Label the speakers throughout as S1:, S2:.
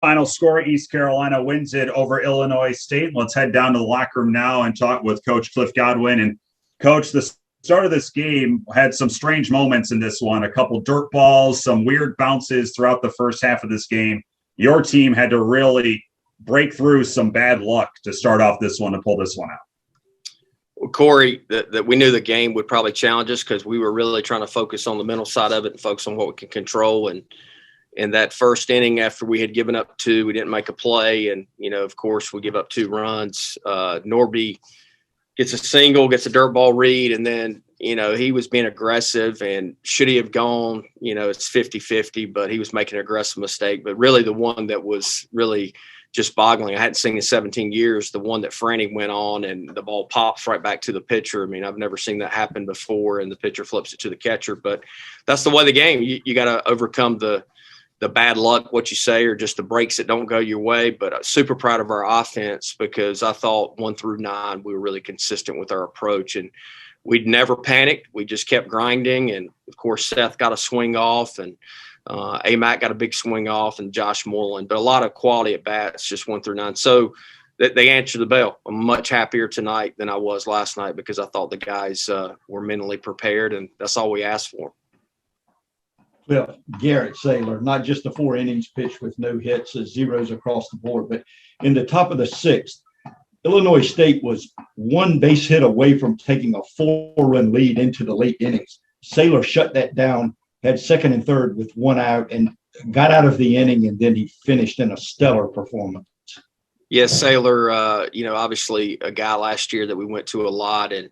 S1: Final score, East Carolina wins it over Illinois State. Let's head down to the locker room now and talk with Coach Cliff Godwin. And Coach, the start of this game had some strange moments in this one, a couple dirt balls, some weird bounces throughout the first half of this game. Your team had to really break through some bad luck to start off this one to pull this one out.
S2: Well, Corey, that we knew the game would probably challenge us because we were really trying to focus on the mental side of it and focus on what we can control. And in that first inning, after we had given up 2, we didn't make a play. And, of course, we give up 2 runs. Norby gets a single, gets a dirt ball read, and then, he was being aggressive. And should he have gone, it's 50-50, but he was making an aggressive mistake. But really the one that was really just boggling, I hadn't seen in 17 years, the one that Franny went on and the ball pops right back to the pitcher. I mean, I've never seen that happen before, and the pitcher flips it to the catcher. But that's the way of the game. You got to overcome the bad luck, what you say, or just the breaks that don't go your way. But I'm super proud of our offense because I thought 1 through 9, we were really consistent with our approach. And we'd never panicked. We just kept grinding. And, of course, Seth got a swing off, and Amac got a big swing off, and Josh Moreland. But a lot of quality at bats, just 1 through 9. So they answered the bell. I'm much happier tonight than I was last night because I thought the guys were mentally prepared, and that's all we asked for.
S3: Cliff Garrett Saylor, not just the 4 innings pitched with no hits, zeros across the board, but in the top of the 6th, Illinois State was 1 base hit away from taking a 4-run lead into the late innings. Saylor shut that down, had 2nd and 3rd with 1 out, and got out of the inning, and then he finished in a stellar performance.
S2: Yes, Saylor, obviously a guy last year that we went to a lot, and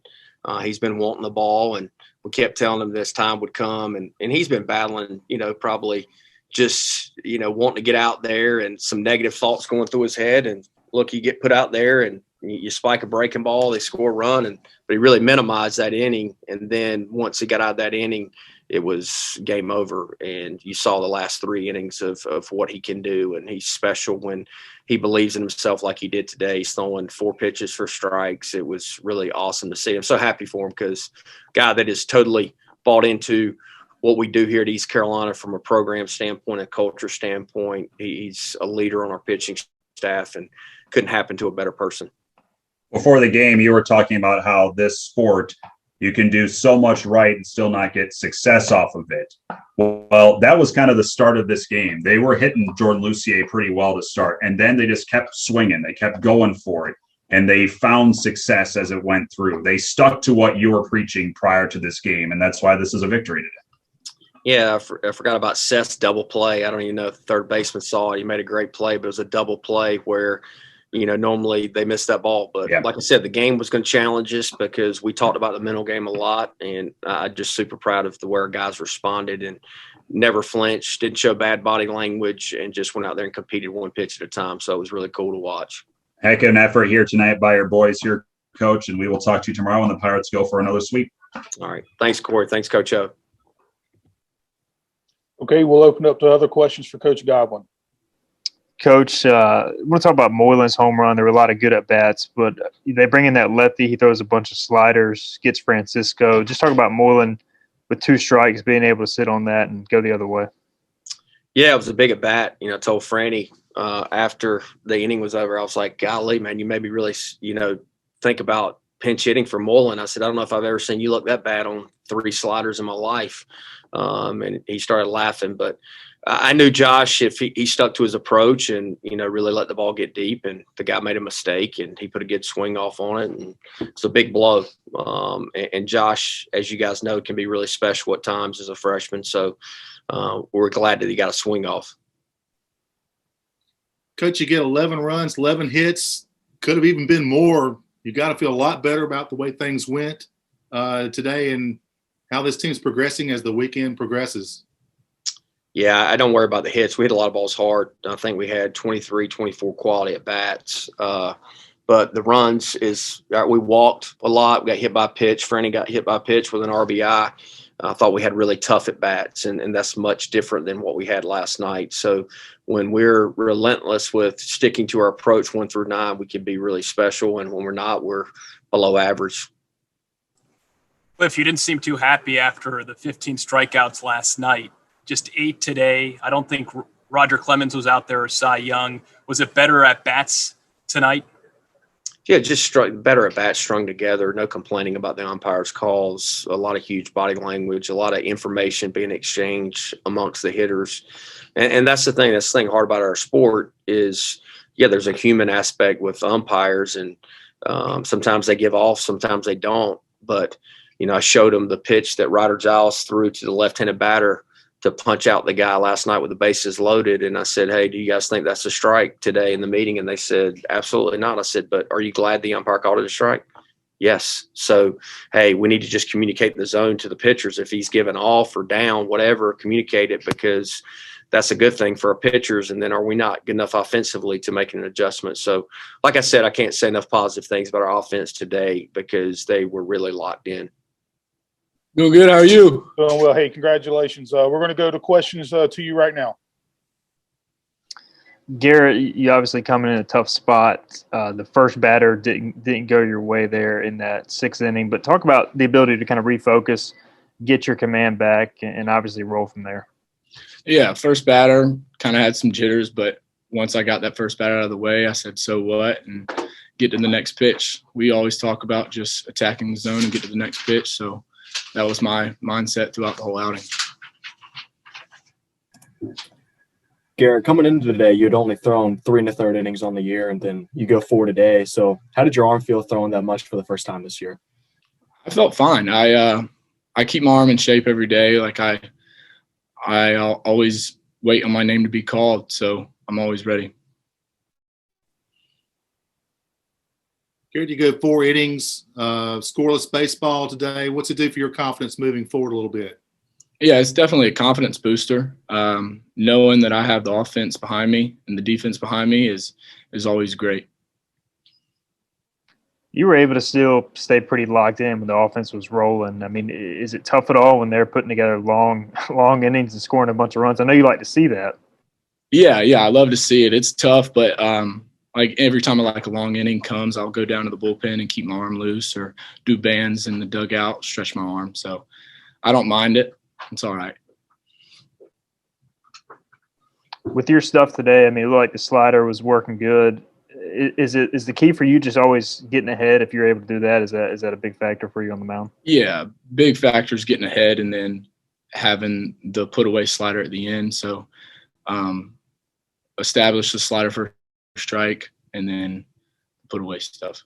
S2: he's been wanting the ball, and we kept telling him this time would come, and he's been battling, probably just, wanting to get out there and some negative thoughts going through his head. And look, you get put out there and you spike a breaking ball, they score a run, but he really minimized that inning. And then once he got out of that inning, it was game over. And you saw the last 3 innings of what he can do. And he's special when he believes in himself like he did today. He's throwing 4 pitches for strikes. It was really awesome to see. I'm so happy for him because guy that is totally bought into what we do here at East Carolina from a program standpoint, a culture standpoint. He's a leader on our pitching staff and couldn't happen to a better person.
S1: Before the game, you were talking about how this sport, you can do so much right and still not get success off of it. Well, that was kind of the start of this game. They were hitting Jordan Lucier pretty well to start, and then they just kept swinging. They kept going for it, and they found success as it went through. They stuck to what you were preaching prior to this game, and that's why this is a victory today.
S2: Yeah, I forgot about Seth's double play. I don't even know if the third baseman saw it. He made a great play, but it was a double play where – normally they miss that ball. But Like I said, the game was going to challenge us because we talked about the mental game a lot. And I'm just super proud of the way our guys responded and never flinched, didn't show bad body language, and just went out there and competed 1 pitch at a time. So it was really cool to watch.
S1: Heck of an effort here tonight by your boys here, Coach. And we will talk to you tomorrow when the Pirates go for another sweep.
S2: All right. Thanks, Corey. Thanks, Coach O.
S4: Okay, we'll open up to other questions for Coach Godwin.
S5: Coach, I want to talk about Moylan's home run. There were a lot of good at-bats, but they bring in that lefty. He throws a bunch of sliders, gets Francisco. Just talk about Moylan with 2 strikes, being able to sit on that and go the other way.
S2: Yeah, it was a big at-bat. I told Franny after the inning was over, I was like, golly, man, you made me really, think about pinch hitting for Moylan. I said, I don't know if I've ever seen you look that bad on 3 sliders in my life. And he started laughing, but I knew Josh, if he stuck to his approach and, really let the ball get deep, and the guy made a mistake and he put a good swing off on it. And it's a big blow. And Josh, as you guys know, can be really special at times as a freshman. So we're glad that he got a swing off.
S6: Coach, you get 11 runs, 11 hits, could have even been more. You got to feel a lot better about the way things went today and how this team's progressing as the weekend progresses.
S2: Yeah, I don't worry about the hits. We hit a lot of balls hard. I think we had 23, 24 quality at bats. But the runs we walked a lot. We got hit by a pitch. Franny got hit by a pitch with an RBI. I thought we had really tough at bats, and that's much different than what we had last night. So when we're relentless with sticking to our approach 1 through 9, we can be really special. And when we're not, we're below average.
S7: Cliff, you didn't seem too happy after the 15 strikeouts last night. Just 8 today. I don't think Roger Clemens was out there, or Cy Young. Was it better at bats tonight?
S2: Yeah, just better at bat, strung together. No complaining about the umpires' calls. A lot of huge body language, a lot of information being exchanged amongst the hitters, and that's the thing. That's the thing hard about our sport is, yeah, there's a human aspect with umpires, and sometimes they give off, sometimes they don't. But I showed them the pitch that Ryder Giles threw to the left-handed batter to punch out the guy last night with the bases loaded. And I said, hey, do you guys think that's a strike today in the meeting? And they said, absolutely not. I said, but are you glad the umpire called it a strike? Yes. So, hey, we need to just communicate the zone to the pitchers. If he's given off or down, whatever, communicate it, because that's a good thing for our pitchers. And then are we not good enough offensively to make an adjustment? So, like I said, I can't say enough positive things about our offense today because they were really locked in.
S8: Doing good. How are you?
S4: Doing well. Hey, congratulations. We're going to go to questions to you right now.
S5: Garrett, you obviously coming in a tough spot. The first batter didn't go your way there in that sixth inning, but talk about the ability to kind of refocus, get your command back, and obviously roll from there.
S8: Yeah, first batter kind of had some jitters, but once I got that first batter out of the way, I said, so what, and get to the next pitch. We always talk about just attacking the zone and get to the next pitch, so that was my mindset throughout the whole outing.
S9: Garrett, coming into today, you had only thrown 3 1/3 innings on the year, and then you go 4 today. So how did your arm feel throwing that much for the first time this year?
S8: I felt fine. I keep my arm in shape every day. Like I always wait on my name to be called, so I'm always ready.
S6: Garrett, you go 4 innings, scoreless baseball today. What's it do for your confidence moving forward a little bit?
S8: Yeah, it's definitely a confidence booster. Knowing that I have the offense behind me and the defense behind me is always great.
S5: You were able to still stay pretty locked in when the offense was rolling. I mean, is it tough at all when they're putting together long innings and scoring a bunch of runs? I know you like to see that.
S8: Yeah, I love to see it. It's tough, but like every time a long inning comes, I'll go down to the bullpen and keep my arm loose or do bands in the dugout, stretch my arm. So I don't mind it. It's all right.
S5: With your stuff today, I mean, it looked like the slider was working good. Is the key for you just always getting ahead? If you're able to do that, is that a big factor for you on the mound?
S8: Yeah, big factor is getting ahead and then having the put away slider at the end. So establish the slider for strike and then put away stuff.